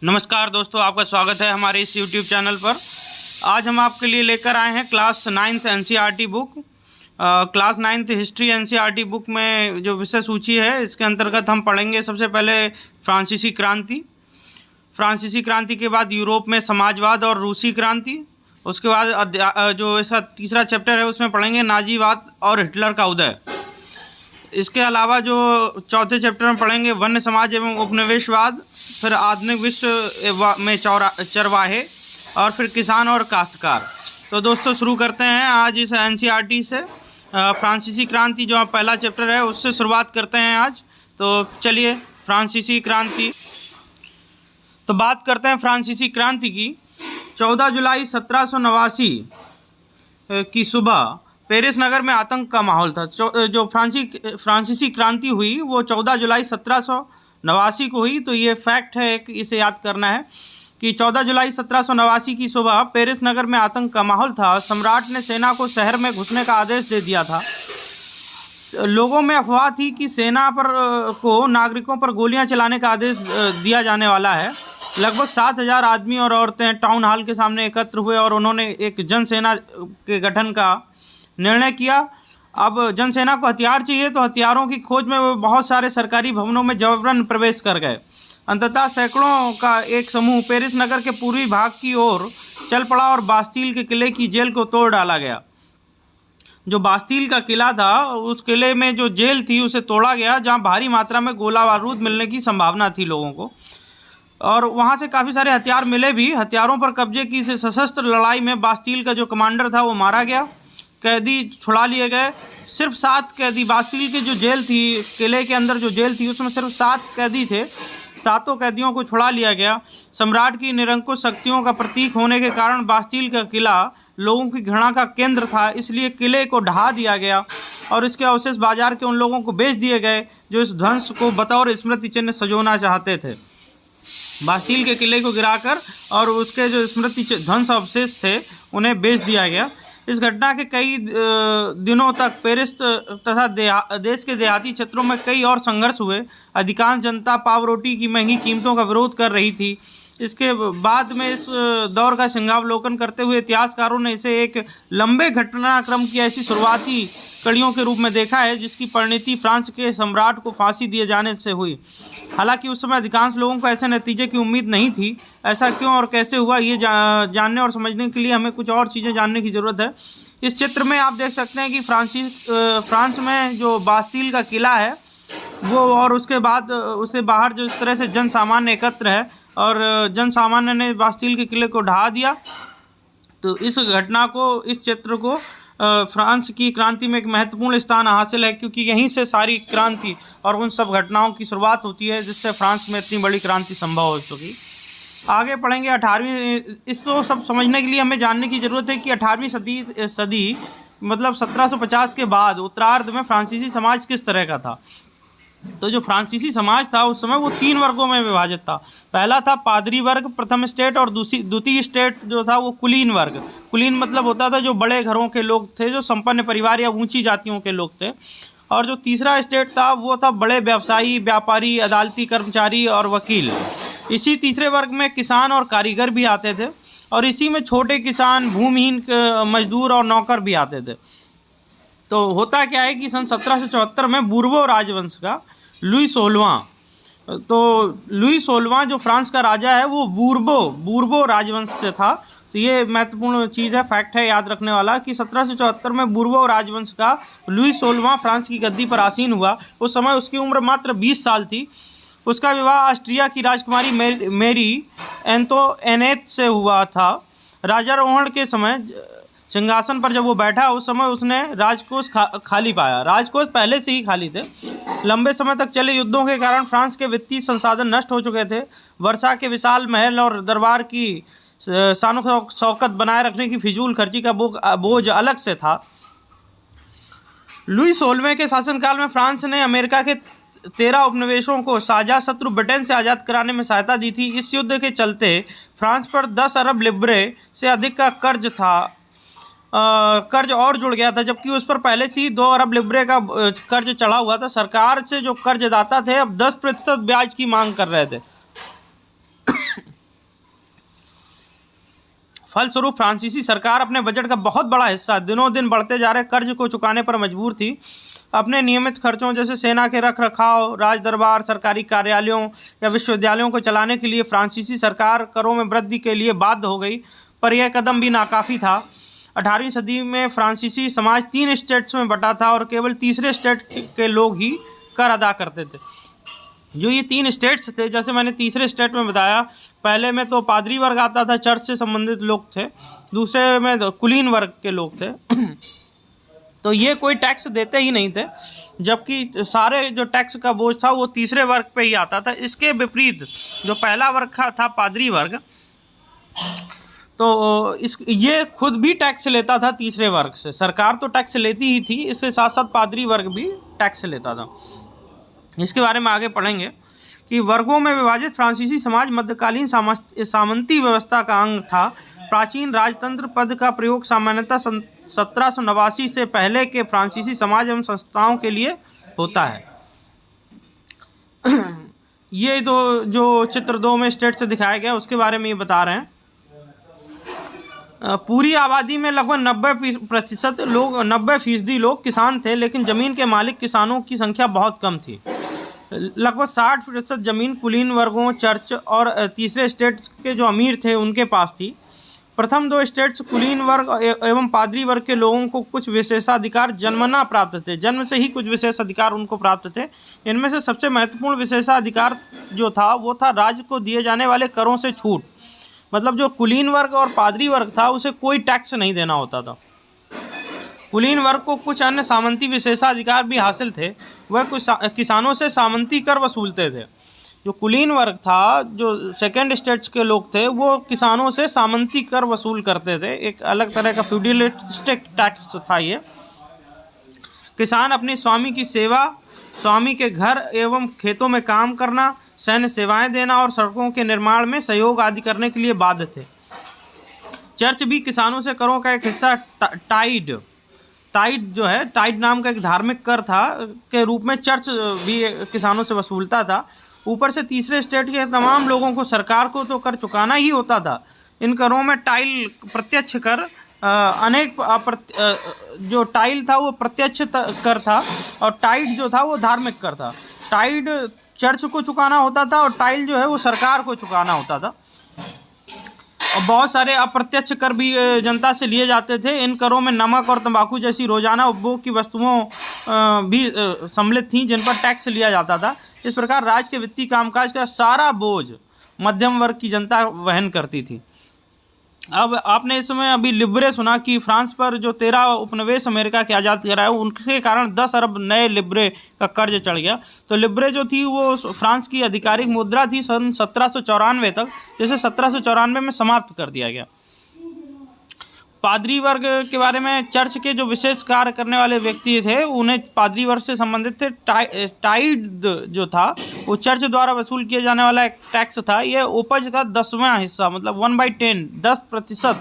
नमस्कार दोस्तों, आपका स्वागत है हमारे इस YouTube चैनल पर। आज हम आपके लिए लेकर आए हैं class 9th NCERT book. Class 9th history NCERT book में जो विषय सूची है, इसके अंतर्गत हम पढ़ेंगे सबसे पहले फ्रांसीसी क्रांति। फ्रांसीसी क्रांति के बाद यूरोप में समाजवाद और रूसी क्रांति। उसके बाद जो इसका तीसरा चैप्टर है उसमें पढ़ेंगे नाजीवाद और हिटलर का उदय। इसके अलावा जो चौथे चैप्टर में पढ़ेंगे वन्य समाज एवं उपनिवेशवाद, फिर आधुनिक विश्व में चरवाहे, और फिर किसान और काश्तकार। तो दोस्तों शुरू करते हैं आज इस NCERT से। फ्रांसीसी क्रांति जो पहला चैप्टर है उससे शुरुआत करते हैं आज। तो चलिए फ्रांसीसी क्रांति, तो बात करते हैं फ्रांसीसी क्रांति की। 14 जुलाई 1789 की सुबह पेरिस नगर में आतंक का माहौल था। जो फ्रांसीसी क्रांति हुई वो 14 जुलाई 1789 को हुई। तो ये फैक्ट है, एक इसे याद करना है कि 14 जुलाई 1789 की सुबह पेरिस नगर में आतंक का माहौल था। सम्राट ने सेना को शहर में घुसने का आदेश दे दिया था। लोगों में अफवाह थी कि सेना को नागरिकों पर गोलियां चलाने का आदेश दिया जाने वाला है। लगभग 7,000 आदमी और औरतें टाउन हॉल के सामने एकत्र हुए और उन्होंने एक जनसेना के गठन का निर्णय किया। अब जनसेना को हथियार चाहिए, तो हथियारों की खोज में वो बहुत सारे सरकारी भवनों में जबरन प्रवेश कर गए। अंततः सैकड़ों का एक समूह पेरिस नगर के पूर्वी भाग की ओर चल पड़ा और बास्टील के किले की जेल को तोड़ डाला गया। जो बास्टील का किला था, उस किले में जो जेल थी उसे तोड़ा गया, जहां भारी मात्रा में गोला बारूद मिलने की संभावना थी लोगों को, और वहां से काफ़ी सारे हथियार मिले भी। हथियारों पर कब्जे की इस सशस्त्र लड़ाई में बास्टील का जो कमांडर था वो मारा गया, कैदी छुड़ा लिए गए। सिर्फ 7 कैदी, बास्टील की जो जेल थी, किले के अंदर जो जेल थी उसमें सिर्फ 7 कैदी थे। 7 कैदियों को छुड़ा लिया गया। सम्राट की निरंकुश शक्तियों का प्रतीक होने के कारण बास्टील का किला लोगों की घृणा का केंद्र था, इसलिए किले को ढहा दिया गया और इसके अवशेष बाजार के उन लोगों को बेच दिए गए जो इस ध्वंस को बतौर स्मृति चिन्ह सजोना चाहते थे। बास्टील के किले को गिराकर और उसके जो स्मृति ध्वंस अवशेष थे उन्हें बेच दिया गया। इस घटना के कई दिनों तक पेरिस तथा देश के देहाती क्षेत्रों में कई और संघर्ष हुए। अधिकांश जनता पाव रोटी की महंगी कीमतों का विरोध कर रही थी। इसके बाद में इस दौर का सिंहावलोकन करते हुए इतिहासकारों ने इसे एक लंबे घटनाक्रम की ऐसी शुरुआती कड़ियों के रूप में देखा है जिसकी परिणति फ्रांस के सम्राट को फांसी दिए जाने से हुई। हालांकि उस समय अधिकांश लोगों को ऐसे नतीजे की उम्मीद नहीं थी। ऐसा क्यों और कैसे हुआ, ये जानने और समझने के लिए हमें कुछ और चीज़ें जानने की ज़रूरत है। इस चित्र में आप देख सकते हैं कि फ्रांस में जो बास्टील का किला है वो, और उसके बाद उसके बाहर जो इस तरह से जन सामान्य एकत्र है और जन सामान्य ने बास्टील के किले को ढहा दिया। तो इस घटना को, इस चित्र को फ्रांस की क्रांति में एक महत्वपूर्ण स्थान हासिल है, क्योंकि यहीं से सारी क्रांति और उन सब घटनाओं की शुरुआत होती है जिससे फ्रांस में इतनी बड़ी क्रांति संभव हो सकी। आगे पढ़ेंगे 18वीं। इसको सब समझने के लिए हमें जानने की ज़रूरत है कि 18वीं सदी मतलब 1750 के बाद उत्तरार्ध में फ्रांसीसी समाज किस तरह का था। तो जो फ्रांसीसी समाज था उस समय वो 3 वर्गों में विभाजित था। पहला था पादरी वर्ग, प्रथम स्टेट, और द्वितीय स्टेट जो था वो कुलीन वर्ग। कुलीन मतलब होता था जो बड़े घरों के लोग थे, जो संपन्न परिवार या ऊंची जातियों के लोग थे। और जो तीसरा स्टेट था वो था बड़े व्यवसायी, व्यापारी, अदालती कर्मचारी और वकील। इसी तीसरे वर्ग में किसान और कारीगर भी आते थे, और इसी में छोटे किसान, भूमिहीन मजदूर और नौकर भी आते थे। तो होता क्या है कि सन 1774 में बूर्बो राजवंश का लुई 16वां, तो लुई 16वां जो फ्रांस का राजा है वो बूर्बो राजवंश से था। तो ये महत्वपूर्ण चीज़ है, फैक्ट है याद रखने वाला कि 1774 में बूर्बो राजवंश का लुई 16वां फ्रांस की गद्दी पर आसीन हुआ। उस समय उसकी उम्र मात्र 20 साल थी। उसका विवाह ऑस्ट्रिया की राजकुमारी मेरी एंतोइनेट से हुआ था। राजारोहण के समय सिंहासन पर जब वो बैठा उस समय उसने राजकोष खाली पाया। राजकोष पहले से ही खाली थे। लंबे समय तक चले युद्धों के कारण फ्रांस के वित्तीय संसाधन नष्ट हो चुके थे। वर्षा के विशाल महल और दरबार की शानो शौकत बनाए रखने की फिजूल खर्ची का बोझ अलग से था। लुई 16वें के शासनकाल में फ्रांस ने अमेरिका के 13 उपनिवेशों को साझा शत्रु ब्रिटेन से आज़ाद कराने में सहायता दी थी। इस युद्ध के चलते फ्रांस पर 10 अरब लिब्रे से अधिक का कर्ज था। कर्ज और जुड़ गया था, जबकि उस पर पहले से ही 2 अरब लिब्रे का कर्ज चढ़ा हुआ था। सरकार से जो कर्जदाता थे अब 10% ब्याज की मांग कर रहे थे। फलस्वरूप फ्रांसीसी सरकार अपने बजट का बहुत बड़ा हिस्सा दिनों दिन बढ़ते जा रहे कर्ज को चुकाने पर मजबूर थी। अपने नियमित खर्चों जैसे सेना के रख रखाव, राज दरबार, सरकारी कार्यालयों या विश्वविद्यालयों को चलाने के लिए फ्रांसीसी सरकार करों में वृद्धि के लिए बाध्य हो गई, पर यह कदम भी नाकाफ़ी था। 18वीं सदी में फ्रांसीसी समाज 3 स्टेट्स में बटा था और केवल तीसरे स्टेट के लोग ही कर अदा करते थे। जो ये 3 स्टेट्स थे, जैसे मैंने तीसरे स्टेट में बताया, पहले में तो पादरी वर्ग आता था, चर्च से संबंधित लोग थे, दूसरे में तो कुलीन वर्ग के लोग थे तो ये कोई टैक्स देते ही नहीं थे, जबकि सारे जो टैक्स का बोझ था वो तीसरे वर्ग पे ही आता था। इसके विपरीत जो पहला वर्ग था पादरी वर्ग, तो ये खुद भी टैक्स लेता था तीसरे वर्ग से। सरकार तो टैक्स लेती ही थी, इसके साथ साथ पादरी वर्ग भी टैक्स लेता था। इसके बारे में आगे पढ़ेंगे कि वर्गों में विभाजित फ्रांसीसी समाज मध्यकालीन सामंती व्यवस्था का अंग था। प्राचीन राजतंत्र पद का प्रयोग सामान्यतः 1789 से पहले के फ्रांसीसी समाज एवं संस्थाओं के लिए होता है। ये जो चित्र 2 में स्टेट से दिखाया गया उसके बारे में ये बता रहे हैं। पूरी आबादी में लगभग 90% लोग किसान थे, लेकिन ज़मीन के मालिक किसानों की संख्या बहुत कम थी। लगभग 60% ज़मीन कुलीन वर्गों, चर्च और तीसरे स्टेट्स के जो अमीर थे उनके पास थी। प्रथम 2 स्टेट्स कुलीन वर्ग एवं पादरी वर्ग के लोगों को कुछ विशेषाधिकार जन्मना प्राप्त थे, जन्म से ही कुछ विशेष अधिकार उनको प्राप्त थे। इनमें से सबसे महत्वपूर्ण विशेषाधिकार जो था वो था राज्य को दिए जाने वाले करों से छूट। मतलब जो कुलीन वर्ग और पादरी वर्ग था उसे कोई टैक्स नहीं देना होता था। कुलीन वर्ग को कुछ अन्य सामंती विशेषाधिकार भी हासिल थे। वह कुछ किसानों से सामंती कर वसूलते थे। जो कुलीन वर्ग था, जो सेकेंड स्टेट्स के लोग थे, वो किसानों से सामंती कर वसूल करते थे। एक अलग तरह का फ्यूडलिस्टिक टैक्स था ये। किसान अपने स्वामी की सेवा, स्वामी के घर एवं खेतों में काम करना, सैन्य सेवाएं देना और सड़कों के निर्माण में सहयोग आदि करने के लिए बाध्य थे। चर्च भी किसानों से करों का एक हिस्सा टाइड नाम का एक धार्मिक कर था के रूप में चर्च भी किसानों से वसूलता था। ऊपर से तीसरे स्टेट के तमाम लोगों को सरकार को तो कर चुकाना ही होता था। इन करों में टाइल प्रत्यक्ष कर जो टाइल था वो प्रत्यक्ष कर था और टाइड जो था वो धार्मिक कर था। टाइड चर्च को चुकाना होता था और टाइल जो है वो सरकार को चुकाना होता था। और बहुत सारे अप्रत्यक्ष कर भी जनता से लिए जाते थे। इन करों में नमक और तंबाकू जैसी रोजाना उपभोग की वस्तुओं भी सम्मिलित थीं जिन पर टैक्स लिया जाता था। इस प्रकार राज्य के वित्तीय कामकाज का सारा बोझ मध्यम वर्ग की जनता वहन करती थी। अब आपने इस समय अभी लिब्रे सुना कि फ्रांस पर जो 13 उपनिवेश अमेरिका के आज़ाद कराए उनके कारण 10 अरब नए लिब्रे का कर्ज चढ़ गया। तो लिब्रे जो थी वो फ्रांस की आधिकारिक मुद्रा थी सन 1794 तक, जिसे 1794 में समाप्त कर दिया गया। पादरी वर्ग के बारे में, चर्च के जो विशेष कार्य करने वाले व्यक्ति थे उन्हें पादरी वर्ग से संबंधित थे। टाइड जो था वो चर्च द्वारा वसूल किया जाने वाला एक टैक्स था। यह उपज का 10वां हिस्सा, मतलब 1/10, 10%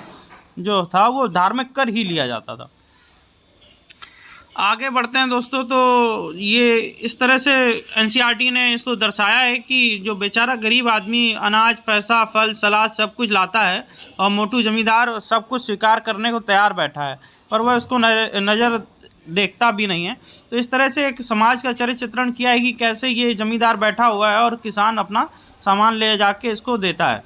जो था वो धार्मिक कर ही लिया जाता था। आगे बढ़ते हैं दोस्तों। तो ये इस तरह से एनसीईआरटी ने इसको दर्शाया है कि जो बेचारा गरीब आदमी अनाज, पैसा, फल, सलाद सब कुछ लाता है और मोटू जमींदार सब कुछ स्वीकार करने को तैयार बैठा है, पर वह उसको नज़र देखता भी नहीं है। तो इस तरह से एक समाज का चरित्र चित्रण किया है कि कैसे ये जमींदार बैठा हुआ है और किसान अपना सामान ले जाके इसको देता है।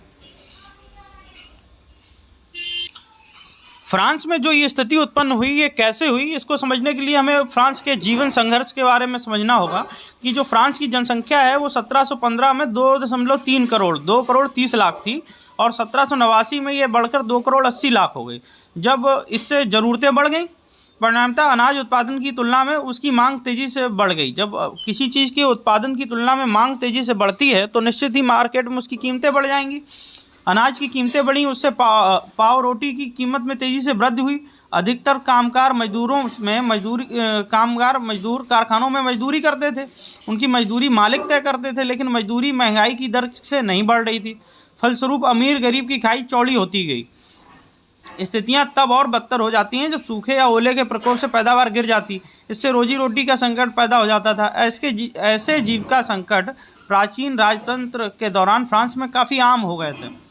फ्रांस में जो ये स्थिति उत्पन्न हुई, ये कैसे हुई, इसको समझने के लिए हमें फ्रांस के जीवन संघर्ष के बारे में समझना होगा कि जो फ्रांस की जनसंख्या है वो 1715 में 2.3 करोड़ 2 करोड़ 30 लाख थी और 1789 में ये बढ़कर 2 करोड़ 80 लाख हो गई। जब इससे ज़रूरतें बढ़ गई, परिणामतः अनाज उत्पादन की तुलना में उसकी मांग तेज़ी से बढ़ गई। जब किसी चीज़ के उत्पादन की तुलना में मांग तेज़ी से बढ़ती है तो निश्चित ही मार्केट में उसकी कीमतें बढ़ जाएंगी। अनाज की कीमतें बढ़ी, उससे पाव रोटी की कीमत में तेज़ी से वृद्धि हुई। अधिकतर कामगार मजदूर कारखानों में मजदूरी करते थे। उनकी मजदूरी मालिक तय करते थे, लेकिन मजदूरी महंगाई की दर से नहीं बढ़ रही थी। फलस्वरूप अमीर गरीब की खाई चौड़ी होती गई। स्थितियां तब और बदतर हो जाती हैं जब सूखे या ओले के प्रकोप से पैदावार गिर जाती। इससे रोजी रोटी का संकट पैदा हो जाता था। ऐसे जीविका संकट प्राचीन राजतंत्र के दौरान फ्रांस में काफ़ी आम हो गए थे।